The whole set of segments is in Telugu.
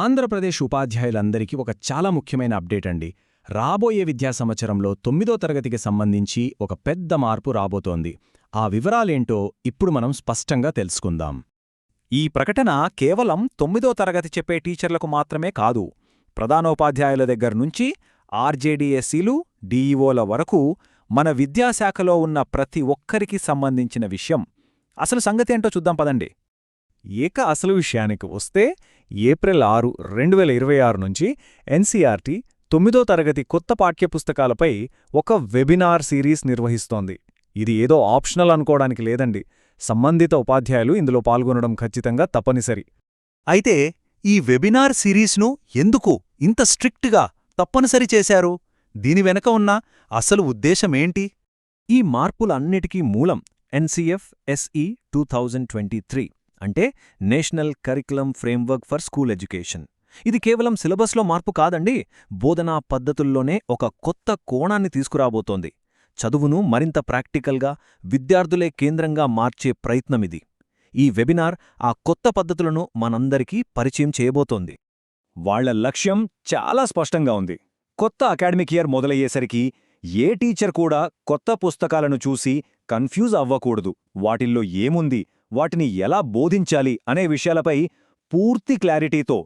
ఆంధ్రప్రదేశ్ ఉపాధ్యాయులందరికీ ఒక చాలా ముఖ్యమైన అప్డేట్ అండి. రాబోయే విద్యా సంవత్సరంలో 9వ తరగతికి సంబంధించి ఒక పెద్ద మార్పు రాబోతోంది. ఆ వివరాలేంటో ఇప్పుడు మనం స్పష్టంగా తెలుసుకుందాం. ఈ ప్రకటన కేవలం 9వ తరగతి చెప్పే టీచర్లకు మాత్రమే కాదు, ప్రధానోపాధ్యాయుల దగ్గర్నుంచి ఆర్జేడీఎస్సీలు, డీఈఓల వరకు మన విద్యాశాఖలో ఉన్న ప్రతి ఒక్కరికి సంబంధించిన విషయం. అసలు సంగతేంటో చూద్దాం పదండి. అసలు విషయానికి వస్తే ఏప్రిల్ 6, 2026 నుంచి ఎన్సీఆర్టీ 9వ తరగతి కొత్త పాఠ్యపుస్తకాలపై ఒక వెబినార్ సిరీస్ నిర్వహిస్తోంది. ఇది ఏదో ఆప్షనల్ అనుకోవడానికి లేదండి. సంబంధిత ఉపాధ్యాయులు ఇందులో పాల్గొనడం ఖచ్చితంగా తప్పనిసరి. అయితే ఈ వెబినార్ సిరీస్ను ఎందుకు ఇంత స్ట్రిక్ట్గా తప్పనిసరి చేశారు? దీని వెనక ఉన్న అసలు ఉద్దేశమేంటి? ఈ మార్పులన్నిటికీ మూలం ఎన్సీఎఫ్ ఎస్ఈ 2023 అంటే national curriculum framework for school education. ఇది కేవలం సిలబస్లో మార్పు కాదండి, బోధనా పద్ధతుల్లోనే ఒక కొత్త కోణాన్ని తీసుకురాబోతోంది. చదువును మరింత ప్రాక్టికల్గా, విద్యార్థులే కేంద్రంగా మార్చే ప్రయత్నమిది. ఈ వెబినార్ ఆ కొత్త పద్ధతులను మనందరికీ పరిచయం చేయబోతోంది. వాళ్ల లక్ష్యం చాలా స్పష్టంగా ఉంది. కొత్త అకాడమిక్ ఇయర్ మొదలయ్యేసరికి ఏ టీచర్ కూడా కొత్త పుస్తకాలను చూసి కన్ఫ్యూజ్ అవ్వకూడదు. వాటిల్లో ఏముంది, వాటిని ఎలా బోధించాలి అనే విషయాలపై పూర్తి క్లారిటీతో,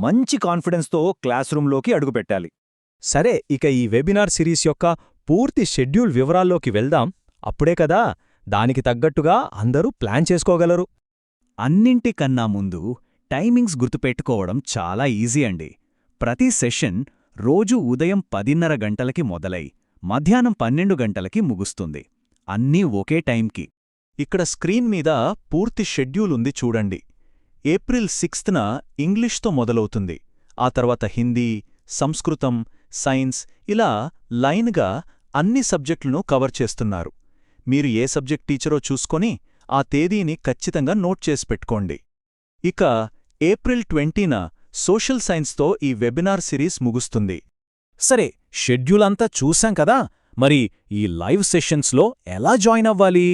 మంచి కాన్ఫిడెన్స్తో క్లాస్ రూంలోకి అడుగుపెట్టాలి. సరే, ఇక ఈ వెబినార్ సిరీస్ యొక్క పూర్తి షెడ్యూల్ వివరాల్లోకి వెళ్దాం. అప్పుడే కదా దానికి తగ్గట్టుగా అందరూ ప్లాన్ చేసుకోగలరు. అన్నింటికన్నా ముందు టైమింగ్స్ గుర్తుపెట్టుకోవడం చాలా ఈజీ అండి. ప్రతి సెషన్ రోజూ ఉదయం 10:30 గంటలకి మొదలై మధ్యాహ్నం 12 గంటలకి ముగుస్తుంది. అన్నీ ఒకే టైంకి. ఇక్కడ స్క్రీన్ మీద పూర్తి షెడ్యూల్ ఉంది చూడండి. ఏప్రిల్ 6న ఇంగ్లీష్తో మొదలవుతుంది. ఆ తర్వాత హిందీ, సంస్కృతం, సైన్స్, ఇలా లైన్గా అన్ని సబ్జెక్టులను కవర్ చేస్తున్నారు. మీరు ఏ సబ్జెక్ట్ టీచరో చూసుకొని ఆ తేదీని ఖచ్చితంగా నోట్ చేసి పెట్టుకోండి. ఇక ఏప్రిల్ 20న సోషల్ సైన్స్తో ఈ వెబినార్ సిరీస్ ముగుస్తుంది. సరే, షెడ్యూల్ అంతా చూశాం కదా, మరి ఈ లైవ్ సెషన్స్లో ఎలా జాయిన్ అవ్వాలి?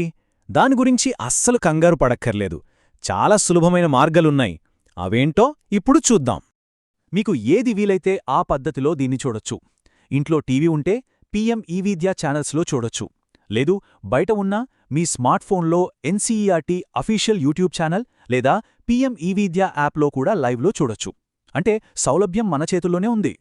దాని గురించి అస్సలు కంగారు పడక్కర్లేదు. చాలా సులభమైన మార్గాలున్నాయి. అవేంటో ఇప్పుడు చూద్దాం. మీకు ఏది వీలైతే ఆ పద్ధతిలో దీన్ని చూడొచ్చు. ఇంట్లో టీవీ ఉంటే పీఎం ఈవిద్యా ఛానల్స్లో చూడొచ్చు. లేదు, బయట ఉన్న మీ స్మార్ట్ఫోన్లో ఎన్సీఈఆర్టీ అఫీషియల్ యూట్యూబ్ ఛానల్ లేదా పీఎం ఈవిద్యా యాప్లో కూడా లైవ్లో చూడొచ్చు. అంటే సౌలభ్యం మన చేతుల్లోనే ఉంది.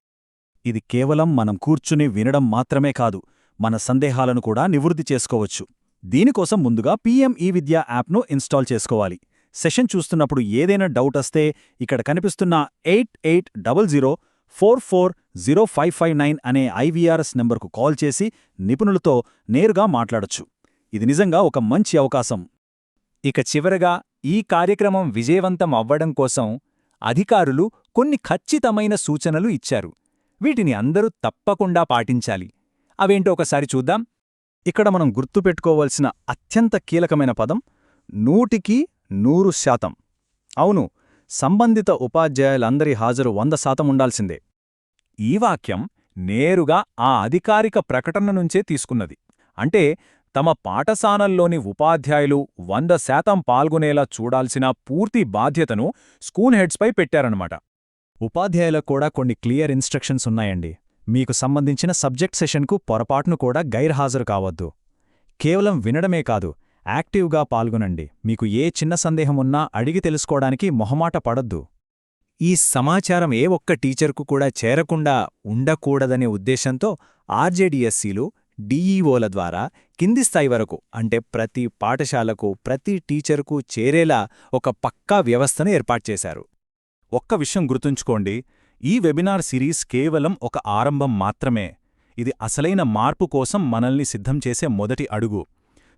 ఇది కేవలం మనం కూర్చుని వినడం మాత్రమే కాదు, మన సందేహాలను కూడా నివృత్తి చేసుకోవచ్చు. దీనికోసం ముందుగా పీఎం ఈవిద్యా యాప్ను ఇన్స్టాల్ చేసుకోవాలి. సెషన్ చూస్తున్నప్పుడు ఏదైనా డౌట్ వస్తే ఇక్కడ కనిపిస్తున్న 8800440559 అనే ఐవీఆర్ఎస్ నెంబర్కు కాల్ చేసి నిపుణులతో నేరుగా మాట్లాడొచ్చు. ఇది నిజంగా ఒక మంచి అవకాశం. ఇక చివరగా ఈ కార్యక్రమం విజయవంతం అవ్వడం కోసం అధికారులు కొన్ని ఖచ్చితమైన సూచనలు ఇచ్చారు. వీటిని అందరూ తప్పకుండా పాటించాలి. అవేంటో ఒకసారి చూద్దాం. ఇక్కడ మనం గుర్తుపెట్టుకోవలసిన అత్యంత కీలకమైన పదం 100%. అవును, సంబంధిత ఉపాధ్యాయులందరి హాజరు 100% ఉండాల్సిందే. ఈ వాక్యం నేరుగా ఆ అధికారిక ప్రకటన నుంచే తీసుకున్నది. అంటే తమ పాఠశాలల్లోని ఉపాధ్యాయులు 100% పాల్గొనేలా చూడాల్సిన పూర్తి బాధ్యతను స్కూల్ హెడ్స్పై పెట్టారన్నమాట. ఉపాధ్యాయులకు కూడా కొన్ని క్లియర్ ఇన్స్ట్రక్షన్స్ ఉన్నాయండి. మీకు సంబంధించిన సబ్జెక్ట్ సెషన్కు పొరపాటును కూడా గైర్హాజరు కావద్దు. కేవలం వినడమే కాదు, యాక్టివ్గా పాల్గొనండి. మీకు ఏ చిన్న సందేహమున్నా అడిగి తెలుసుకోవడానికి మొహమాట పడద్దు. ఈ సమాచారం ఏ ఒక్క టీచర్కు కూడా చేరకుండా ఉండకూడదనే ఉద్దేశంతో ఆర్జేడీఎస్సీలు, డీఈఓల ద్వారా కింది స్థాయి వరకు, అంటే ప్రతి పాఠశాలకు, ప్రతి టీచర్కు చేరేలా ఒక పక్కా వ్యవస్థను ఏర్పాటుచేశారు. ఒక్క విషయం గుర్తుంచుకోండి, ఈ వెబినార్ సిరీస్ కేవలం ఒక ఆరంభం మాత్రమే. ఇది అసలైన మార్పు కోసం మనల్ని సిద్ధం చేసే మొదటి అడుగు.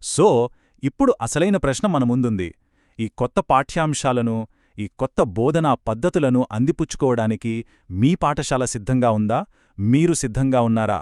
సో, ఇప్పుడు అసలైన ప్రశ్న మన ముందుంది. ఈ కొత్త పాఠ్యాంశాలను, ఈ కొత్త బోధనా పద్ధతులను అందిపుచ్చుకోవడానికి మీ పాఠశాల సిద్ధంగా ఉందా? మీరు సిద్ధంగా ఉన్నారా?